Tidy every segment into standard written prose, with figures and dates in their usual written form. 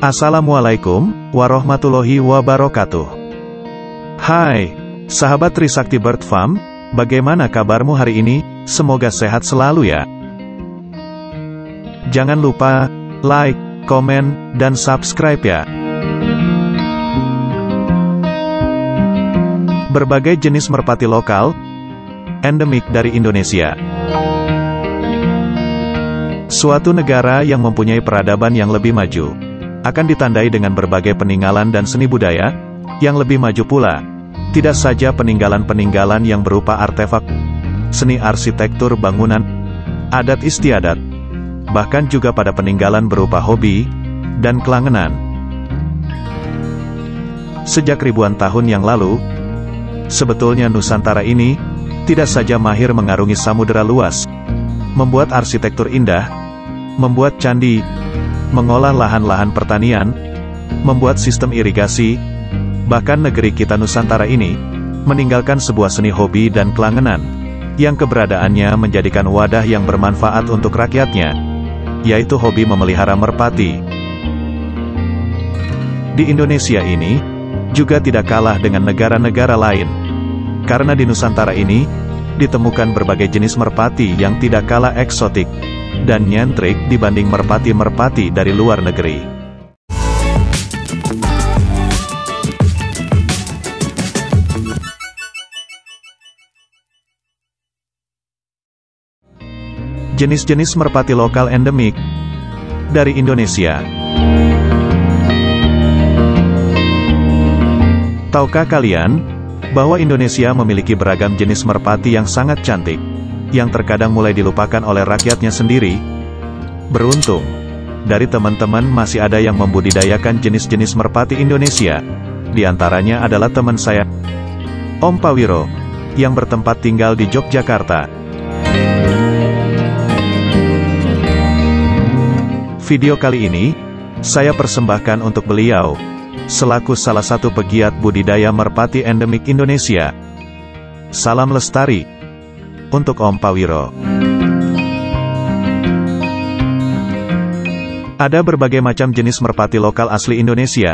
Assalamualaikum warahmatullahi wabarakatuh. Hai, sahabat Trisakti Bird Farm, bagaimana kabarmu hari ini? Semoga sehat selalu ya. Jangan lupa like, komen, dan subscribe ya. Berbagai jenis merpati lokal, endemik dari Indonesia. Suatu negara yang mempunyai peradaban yang lebih maju, akan ditandai dengan berbagai peninggalan dan seni budaya, yang lebih maju pula. Tidak saja peninggalan-peninggalan yang berupa artefak, seni arsitektur bangunan, adat istiadat, bahkan juga pada peninggalan berupa hobi, dan kelangenan. Sejak ribuan tahun yang lalu, sebetulnya Nusantara ini, tidak saja mahir mengarungi samudera luas, membuat arsitektur indah, membuat candi, mengolah lahan-lahan pertanian, membuat sistem irigasi, bahkan negeri kita Nusantara ini, meninggalkan sebuah seni hobi dan kelangenan, yang keberadaannya menjadikan wadah yang bermanfaat untuk rakyatnya, yaitu hobi memelihara merpati. Di Indonesia ini, juga tidak kalah dengan negara-negara lain, karena di Nusantara ini, ditemukan berbagai jenis merpati yang tidak kalah eksotik, dan nyentrik dibanding merpati-merpati dari luar negeri. Jenis-jenis merpati lokal endemik dari Indonesia. Tahukah kalian bahwa Indonesia memiliki beragam jenis merpati yang sangat cantik, yang terkadang mulai dilupakan oleh rakyatnya sendiri? Beruntung, dari teman-teman masih ada yang membudidayakan jenis-jenis merpati Indonesia. Di antaranya adalah teman saya, Om Pawiro, yang bertempat tinggal di Yogyakarta. Video kali ini, saya persembahkan untuk beliau, selaku salah satu pegiat budidaya merpati endemik Indonesia. Salam lestari untuk Om Pawiro. Ada berbagai macam jenis merpati lokal asli Indonesia,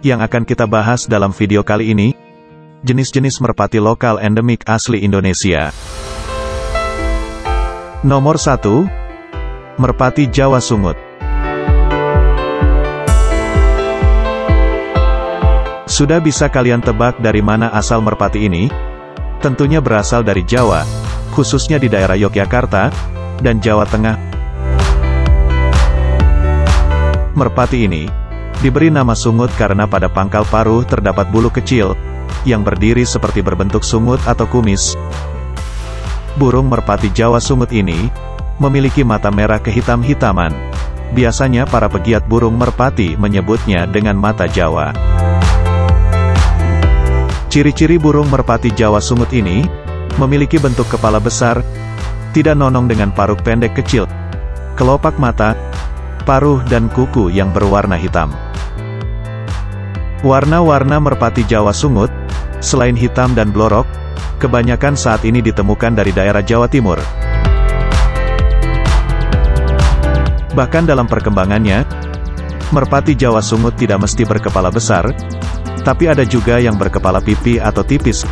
yang akan kita bahas dalam video kali ini. Jenis-jenis merpati lokal endemik asli Indonesia. Nomor 1. Merpati Jawa Sungut. Sudah bisa kalian tebak dari mana asal merpati ini? Tentunya berasal dari Jawa, khususnya di daerah Yogyakarta, dan Jawa Tengah. Merpati ini, diberi nama sungut karena pada pangkal paruh terdapat bulu kecil, yang berdiri seperti berbentuk sungut atau kumis. Burung merpati Jawa Sungut ini, memiliki mata merah kehitam-hitaman. Biasanya para pegiat burung merpati menyebutnya dengan mata Jawa. Ciri-ciri burung merpati Jawa Sungut ini, memiliki bentuk kepala besar, tidak nonong dengan paruk pendek kecil, kelopak mata, paruh dan kuku yang berwarna hitam. Warna-warna merpati Jawa Sungut, selain hitam dan blorok, kebanyakan saat ini ditemukan dari daerah Jawa Timur. Bahkan dalam perkembangannya, merpati Jawa Sungut tidak mesti berkepala besar, tapi ada juga yang berkepala pipi atau tipis.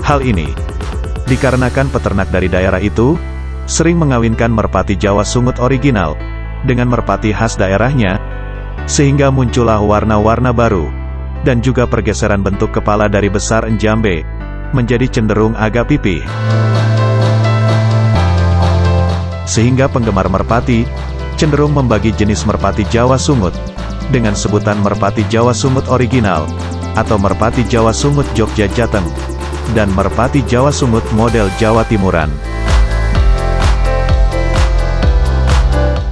Hal ini dikarenakan peternak dari daerah itu sering mengawinkan merpati Jawa Sungut original dengan merpati khas daerahnya, sehingga muncullah warna-warna baru, dan juga pergeseran bentuk kepala dari besar enjambe menjadi cenderung agak pipih. Sehingga penggemar merpati cenderung membagi jenis merpati Jawa Sungut dengan sebutan merpati Jawa Sungut original, atau merpati Jawa Sungut Jogja Jateng, dan merpati Jawa Sungut model Jawa Timuran.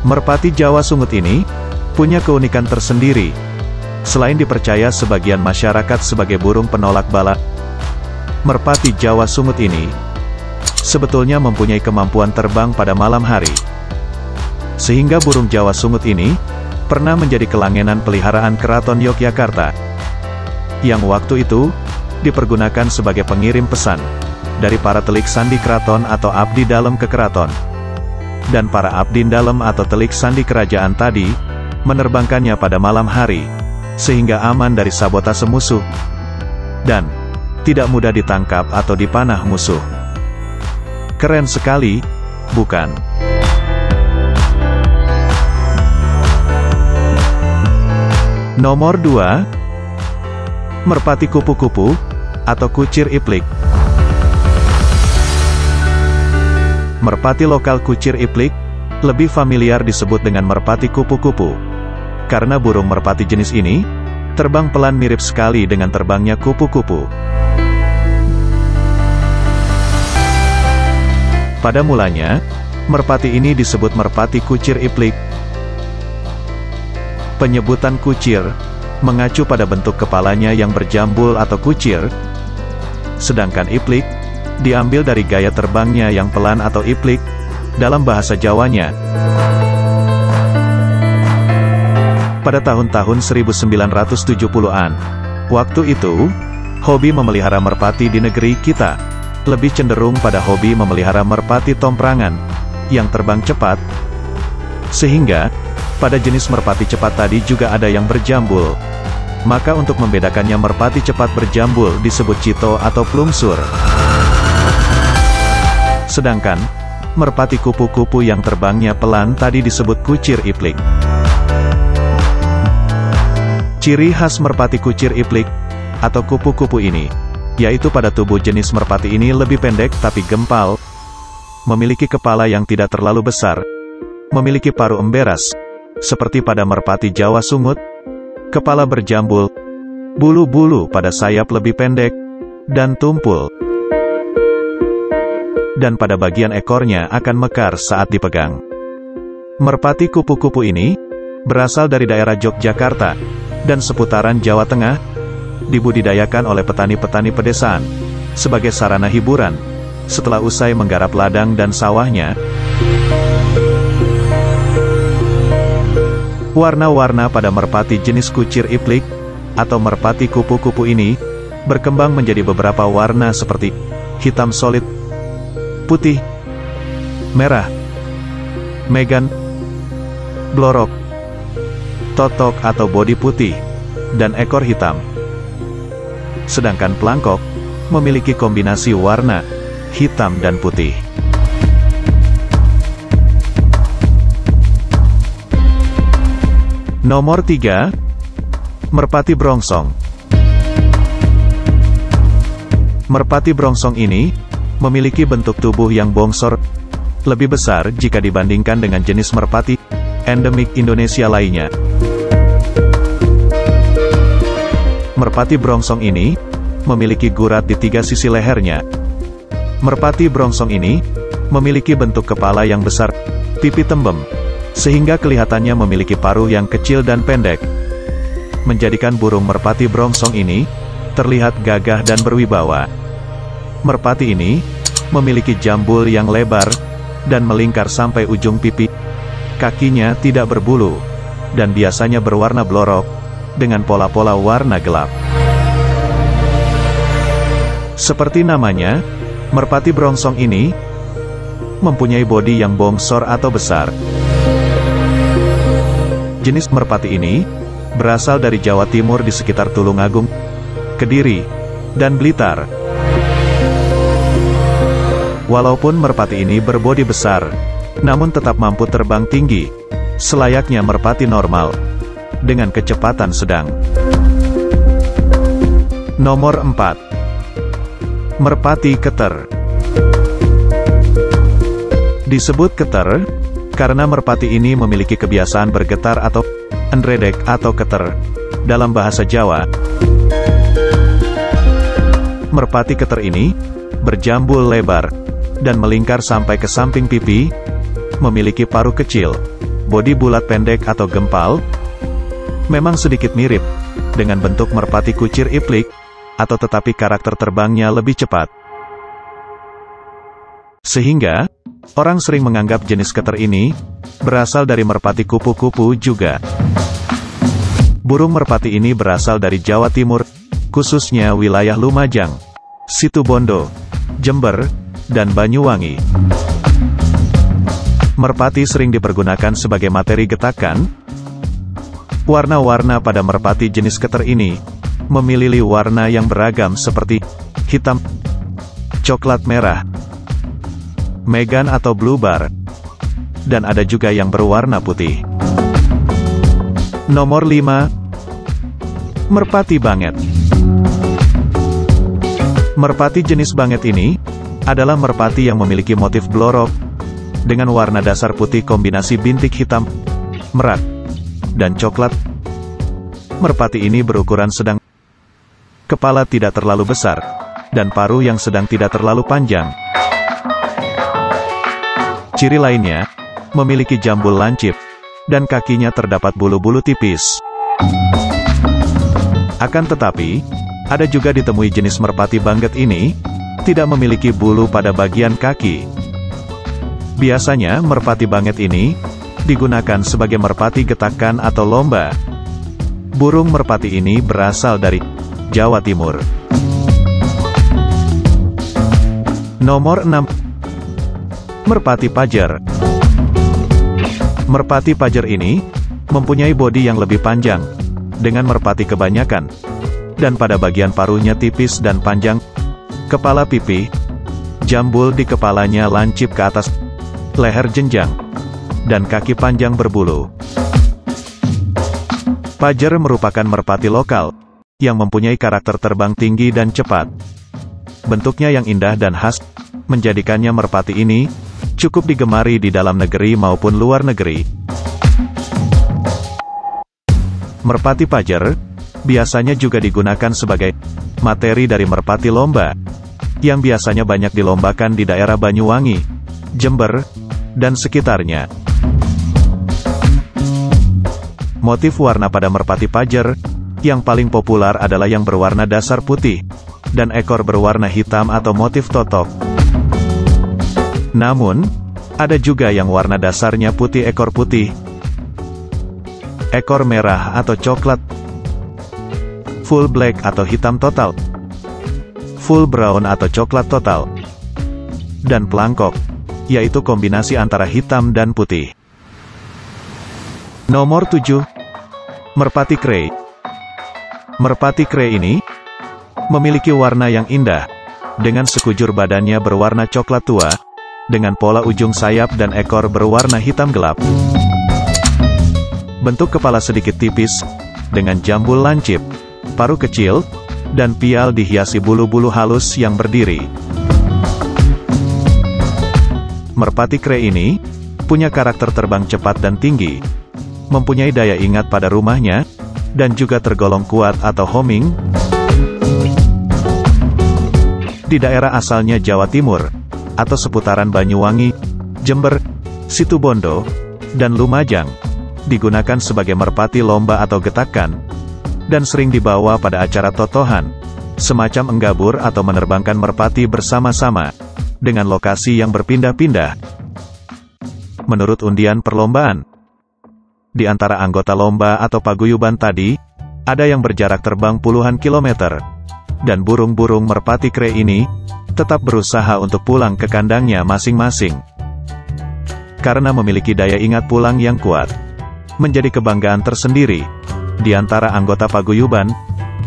Merpati Jawa Sungut ini punya keunikan tersendiri. Selain dipercaya sebagian masyarakat sebagai burung penolak bala, merpati Jawa Sungut ini sebetulnya mempunyai kemampuan terbang pada malam hari. Sehingga burung Jawa Sungut ini pernah menjadi kelangenan peliharaan Keraton Yogyakarta, yang waktu itu dipergunakan sebagai pengirim pesan dari para telik sandi keraton atau abdi dalem ke keraton. Dan para abdi dalem atau telik sandi kerajaan tadi menerbangkannya pada malam hari, sehingga aman dari sabotase musuh, dan tidak mudah ditangkap atau dipanah musuh. Keren sekali, bukan? Nomor 2. Merpati kupu-kupu, atau kucir iplik. Merpati lokal kucir iplik, lebih familiar disebut dengan merpati kupu-kupu. Karena burung merpati jenis ini, terbang pelan mirip sekali dengan terbangnya kupu-kupu. Pada mulanya, merpati ini disebut merpati kucir iplik. Penyebutan kucir mengacu pada bentuk kepalanya yang berjambul atau kucir, sedangkan iplik diambil dari gaya terbangnya yang pelan atau iplik dalam bahasa Jawanya. Pada tahun-tahun 1970-an, waktu itu, hobi memelihara merpati di negeri kita lebih cenderung pada hobi memelihara merpati tomprangan yang terbang cepat, sehingga pada jenis merpati cepat tadi juga ada yang berjambul. Maka untuk membedakannya merpati cepat berjambul disebut cito atau plungsur. Sedangkan, merpati kupu-kupu yang terbangnya pelan tadi disebut kucir iplik. Ciri khas merpati kucir iplik, atau kupu-kupu ini, yaitu pada tubuh jenis merpati ini lebih pendek tapi gempal, memiliki kepala yang tidak terlalu besar, memiliki paruh emberas, seperti pada merpati Jawa sungut, kepala berjambul, bulu-bulu pada sayap lebih pendek, dan tumpul. Dan pada bagian ekornya akan mekar saat dipegang. Merpati kupu-kupu ini berasal dari daerah Yogyakarta dan seputaran Jawa Tengah, dibudidayakan oleh petani-petani pedesaan sebagai sarana hiburan setelah usai menggarap ladang dan sawahnya. Warna-warna pada merpati jenis kucir iplik, atau merpati kupu-kupu ini, berkembang menjadi beberapa warna seperti hitam solid, putih, merah, megan, blorok, totok atau bodi putih, dan ekor hitam. Sedangkan pelangkok memiliki kombinasi warna hitam dan putih. Nomor 3. Merpati brongsong. Merpati brongsong ini memiliki bentuk tubuh yang bongsor, lebih besar jika dibandingkan dengan jenis merpati endemik Indonesia lainnya. Merpati brongsong ini memiliki gurat di 3 sisi lehernya. Merpati brongsong ini memiliki bentuk kepala yang besar, pipi tembem, sehingga kelihatannya memiliki paruh yang kecil dan pendek, menjadikan burung merpati brongsong ini terlihat gagah dan berwibawa. Merpati ini memiliki jambul yang lebar dan melingkar sampai ujung pipi. Kakinya tidak berbulu dan biasanya berwarna blorok dengan pola-pola warna gelap. Seperti namanya, merpati brongsong ini mempunyai bodi yang bongsor atau besar. Jenis merpati ini berasal dari Jawa Timur di sekitar Tulungagung, Kediri, dan Blitar. Walaupun merpati ini berbodi besar, namun tetap mampu terbang tinggi, selayaknya merpati normal, dengan kecepatan sedang. Nomor 4. Merpati keter. Disebut keter karena merpati ini memiliki kebiasaan bergetar atau enredek atau keter dalam bahasa Jawa. Merpati keter ini berjambul lebar dan melingkar sampai ke samping pipi, memiliki paruh kecil, bodi bulat pendek atau gempal, memang sedikit mirip dengan bentuk merpati kucir iplik, atau tetapi karakter terbangnya lebih cepat. Sehingga, orang sering menganggap jenis keter ini berasal dari merpati kupu-kupu juga. Burung merpati ini berasal dari Jawa Timur, khususnya wilayah Lumajang, Situbondo, Jember, dan Banyuwangi. Merpati sering dipergunakan sebagai materi getakan, Warna-warna pada merpati jenis Keter ini memiliki warna yang beragam seperti hitam, coklat merah, megan atau blue bar, dan ada juga yang berwarna putih. Nomor 5. Merpati Banget. Merpati jenis Banget ini adalah merpati yang memiliki motif blorok dengan warna dasar putih kombinasi bintik hitam, merak, dan coklat. Merpati ini berukuran sedang. Kepala tidak terlalu besar, dan paruh yang sedang tidak terlalu panjang. Ciri lainnya, memiliki jambul lancip, dan kakinya terdapat bulu-bulu tipis. Akan tetapi, ada juga ditemui jenis merpati Banget ini, tidak memiliki bulu pada bagian kaki. Biasanya, merpati Banget ini digunakan sebagai merpati getakan atau lomba. Burung merpati ini berasal dari Jawa Timur. Nomor 6. Merpati Pajer. Merpati Pajer ini mempunyai bodi yang lebih panjang dengan merpati kebanyakan, dan pada bagian paruhnya tipis dan panjang, kepala pipih, jambul di kepalanya lancip ke atas, leher jenjang, dan kaki panjang berbulu. Pajer merupakan merpati lokal yang mempunyai karakter terbang tinggi dan cepat. Bentuknya yang indah dan khas menjadikannya merpati ini cukup digemari di dalam negeri maupun luar negeri. Merpati Pajer biasanya juga digunakan sebagai materi dari merpati lomba, yang biasanya banyak dilombakan di daerah Banyuwangi, Jember, dan sekitarnya. Motif warna pada merpati Pajer yang paling populer adalah yang berwarna dasar putih, dan ekor berwarna hitam atau motif totok. Namun, ada juga yang warna dasarnya putih, ekor putih, ekor merah atau coklat, full black atau hitam total, full brown atau coklat total, dan pelangkok, yaitu kombinasi antara hitam dan putih. Nomor 7. Merpati Krei. Merpati Krei ini memiliki warna yang indah, dengan sekujur badannya berwarna coklat tua, dengan pola ujung sayap dan ekor berwarna hitam gelap. Bentuk kepala sedikit tipis, dengan jambul lancip, paruh kecil, dan pial dihiasi bulu-bulu halus yang berdiri. Merpati Krei ini punya karakter terbang cepat dan tinggi, mempunyai daya ingat pada rumahnya, dan juga tergolong kuat atau homing. Di daerah asalnya Jawa Timur, atau seputaran Banyuwangi, Jember, Situbondo, dan Lumajang, digunakan sebagai merpati lomba atau getakan, dan sering dibawa pada acara totohan, semacam enggabur atau menerbangkan merpati bersama-sama, dengan lokasi yang berpindah-pindah. Menurut undian perlombaan, di antara anggota lomba atau paguyuban tadi, ada yang berjarak terbang puluhan kilometer, dan burung-burung merpati Krei ini tetap berusaha untuk pulang ke kandangnya masing-masing. Karena memiliki daya ingat pulang yang kuat, menjadi kebanggaan tersendiri di antara anggota paguyuban,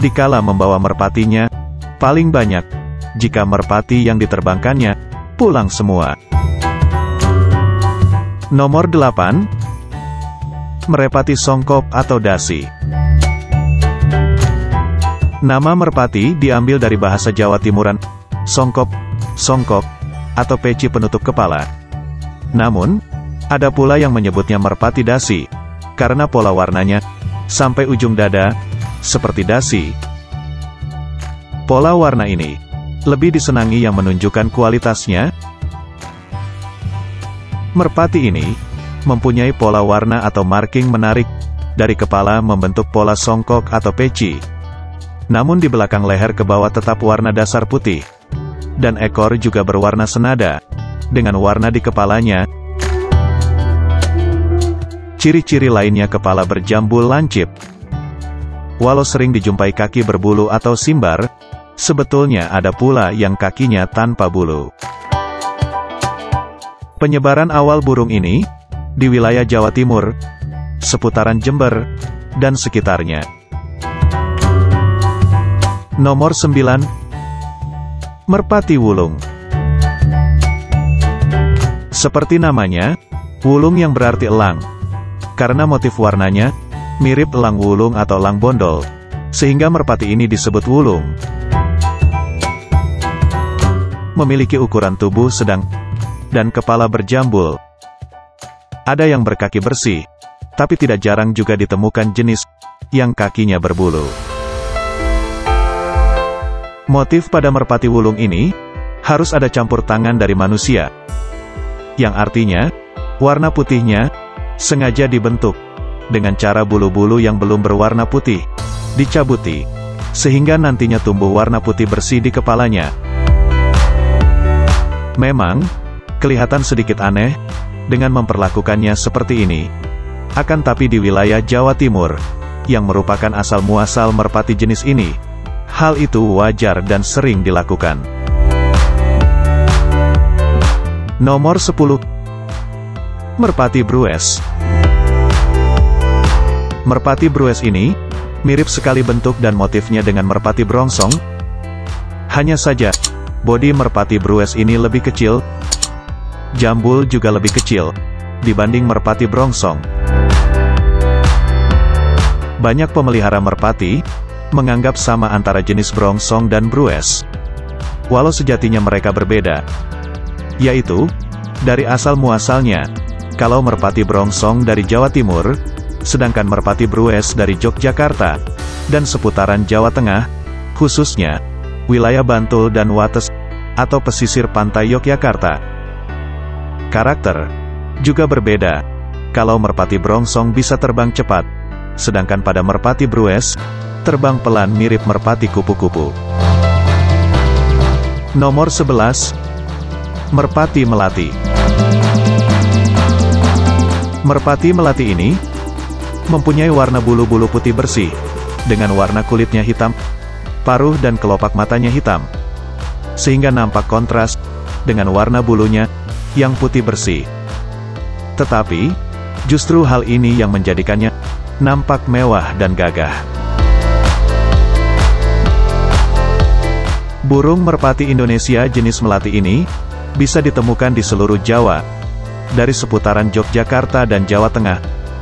dikala membawa merpatinya paling banyak, jika merpati yang diterbangkannya pulang semua. Nomor 8. Merpati Songkok atau Dasi. Nama merpati diambil dari bahasa Jawa Timuran, songkok, songkok, atau peci penutup kepala. Namun, ada pula yang menyebutnya merpati dasi, karena pola warnanya, sampai ujung dada, seperti dasi. Pola warna ini, lebih disenangi yang menunjukkan kualitasnya. Merpati ini mempunyai pola warna atau marking menarik, dari kepala membentuk pola songkok atau peci. Namun di belakang leher ke bawah tetap warna dasar putih, dan ekor juga berwarna senada, dengan warna di kepalanya. Ciri-ciri lainnya kepala berjambul lancip. Walau sering dijumpai kaki berbulu atau simbar, sebetulnya ada pula yang kakinya tanpa bulu. Penyebaran awal burung ini di wilayah Jawa Timur, seputaran Jember, dan sekitarnya. Nomor 9. Merpati Wulung. Seperti namanya, wulung yang berarti elang. Karena motif warnanya mirip elang wulung atau elang bondol, sehingga merpati ini disebut wulung. Memiliki ukuran tubuh sedang dan kepala berjambul. Ada yang berkaki bersih, tapi tidak jarang juga ditemukan jenis yang kakinya berbulu. Motif pada merpati wulung ini harus ada campur tangan dari manusia, yang artinya warna putihnya sengaja dibentuk dengan cara bulu-bulu yang belum berwarna putih dicabuti, sehingga nantinya tumbuh warna putih bersih di kepalanya. Memang kelihatan sedikit aneh dengan memperlakukannya seperti ini. Akan tapi di wilayah Jawa Timur, yang merupakan asal-muasal merpati jenis ini, hal itu wajar dan sering dilakukan. Nomor 10. Merpati Brues. Merpati Brues ini mirip sekali bentuk dan motifnya dengan merpati brongsong. Hanya saja, bodi merpati Brues ini lebih kecil, jambul juga lebih kecil dibanding merpati brongsong. Banyak pemelihara merpati menganggap sama antara jenis brongsong dan Brues, walau sejatinya mereka berbeda, yaitu dari asal-muasalnya. Kalau merpati brongsong dari Jawa Timur, sedangkan merpati Brues dari Yogyakarta dan seputaran Jawa Tengah, khususnya wilayah Bantul dan Wates atau pesisir pantai Yogyakarta. Karakter juga berbeda. Kalau merpati brongsong bisa terbang cepat, sedangkan pada merpati Brues terbang pelan mirip merpati kupu-kupu. Nomor 11. Merpati Melati. Merpati Melati ini mempunyai warna bulu-bulu putih bersih, dengan warna kulitnya hitam, paruh dan kelopak matanya hitam, sehingga nampak kontras dengan warna bulunya yang putih bersih. Tetapi, justru hal ini yang menjadikannya nampak mewah dan gagah. Burung merpati Indonesia jenis melati ini bisa ditemukan di seluruh Jawa, dari seputaran Yogyakarta dan Jawa Tengah,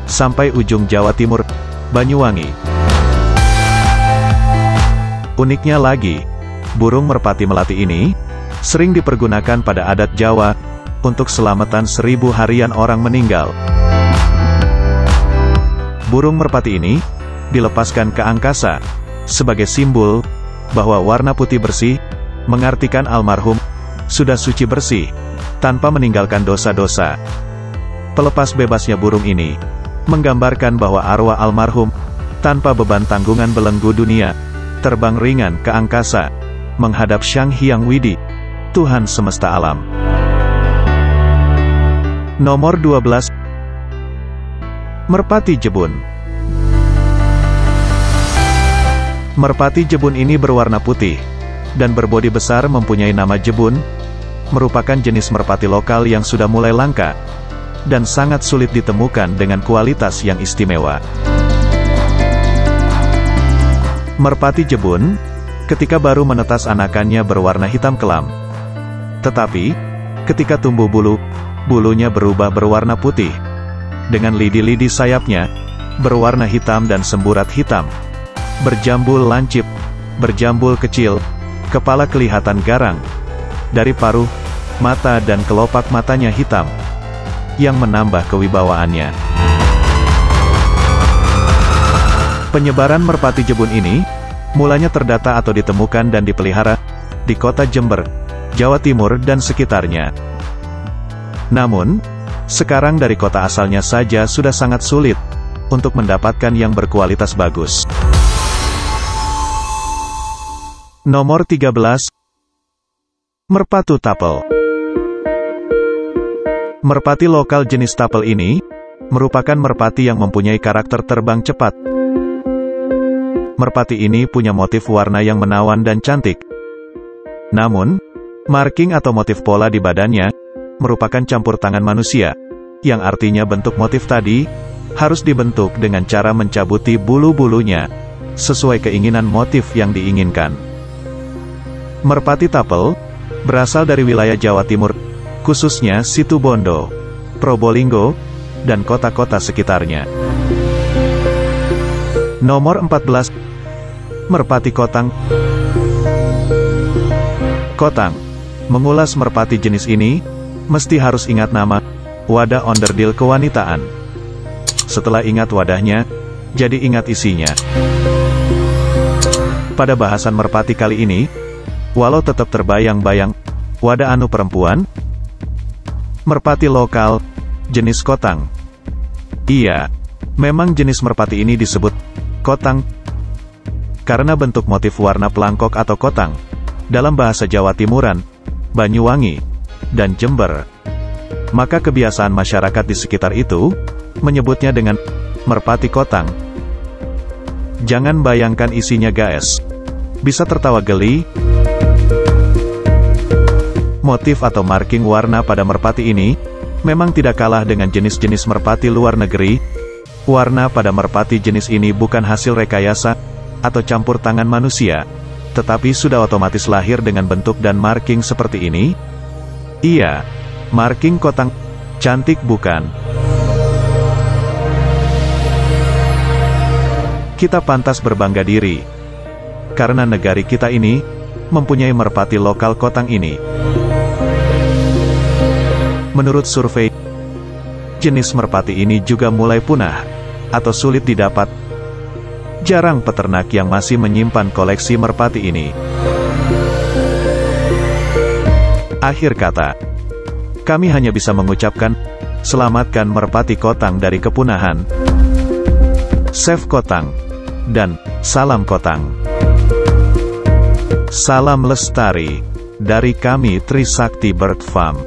sampai ujung Jawa Timur, Banyuwangi. Uniknya lagi, burung merpati melati ini sering dipergunakan pada adat Jawa untuk selamatan 1000 harian orang meninggal. Burung merpati ini dilepaskan ke angkasa sebagai simbol bahwa warna putih bersih mengartikan almarhum sudah suci bersih, tanpa meninggalkan dosa-dosa. Pelepas bebasnya burung ini menggambarkan bahwa arwah almarhum tanpa beban tanggungan belenggu dunia, terbang ringan ke angkasa menghadap Sang Hyang Widi, Tuhan semesta alam. Nomor 12. Merpati Jebun. Merpati jebun ini berwarna putih, dan berbodi besar mempunyai nama jebun, merupakan jenis merpati lokal yang sudah mulai langka, dan sangat sulit ditemukan dengan kualitas yang istimewa. Merpati jebun, ketika baru menetas anakannya berwarna hitam kelam. Tetapi, ketika tumbuh bulu, bulunya berubah berwarna putih, dengan lidi-lidi sayapnya berwarna hitam dan semburat hitam. Berjambul lancip, berjambul kecil, kepala kelihatan garang, dari paruh, mata dan kelopak matanya hitam, yang menambah kewibawaannya. Penyebaran merpati jebun ini, mulanya terdata atau ditemukan dan dipelihara di kota Jember, Jawa Timur dan sekitarnya. Namun, sekarang dari kota asalnya saja sudah sangat sulit untuk mendapatkan yang berkualitas bagus. Nomor 13. Merpati Tapel. Merpati lokal jenis tapel ini merupakan merpati yang mempunyai karakter terbang cepat. Merpati ini punya motif warna yang menawan dan cantik. Namun, marking atau motif pola di badannya merupakan campur tangan manusia, yang artinya bentuk motif tadi harus dibentuk dengan cara mencabuti bulu-bulunya, sesuai keinginan motif yang diinginkan. Merpati tapel berasal dari wilayah Jawa Timur, khususnya Situbondo, Probolinggo, dan kota-kota sekitarnya. Nomor 14. Merpati kotang. Kotang. Mengulas merpati jenis ini, mesti harus ingat nama, wadah onderdil kewanitaan. Setelah ingat wadahnya, jadi ingat isinya. Pada bahasan merpati kali ini, walau tetap terbayang-bayang, wadah anu perempuan, merpati lokal, jenis kotang. Iya, memang jenis merpati ini disebut kotang, karena bentuk motif warna pelangkok atau kotang, dalam bahasa Jawa Timuran, Banyuwangi, dan Jember. Maka kebiasaan masyarakat di sekitar itu, menyebutnya dengan merpati kotang. Jangan bayangkan isinya guys. Bisa tertawa geli. Motif atau marking warna pada merpati ini, memang tidak kalah dengan jenis-jenis merpati luar negeri. Warna pada merpati jenis ini bukan hasil rekayasa, atau campur tangan manusia, tetapi sudah otomatis lahir dengan bentuk dan marking seperti ini. Iya, marking kotang. Cantik bukan? Kita pantas berbangga diri, karena negari kita ini, mempunyai merpati lokal kotang ini. Menurut survei, jenis merpati ini juga mulai punah, atau sulit didapat. Jarang peternak yang masih menyimpan koleksi merpati ini. Akhir kata, kami hanya bisa mengucapkan, selamatkan merpati kotang dari kepunahan. Save Kotang, dan salam kotang. Salam lestari, dari kami Trisakti Bird Farm.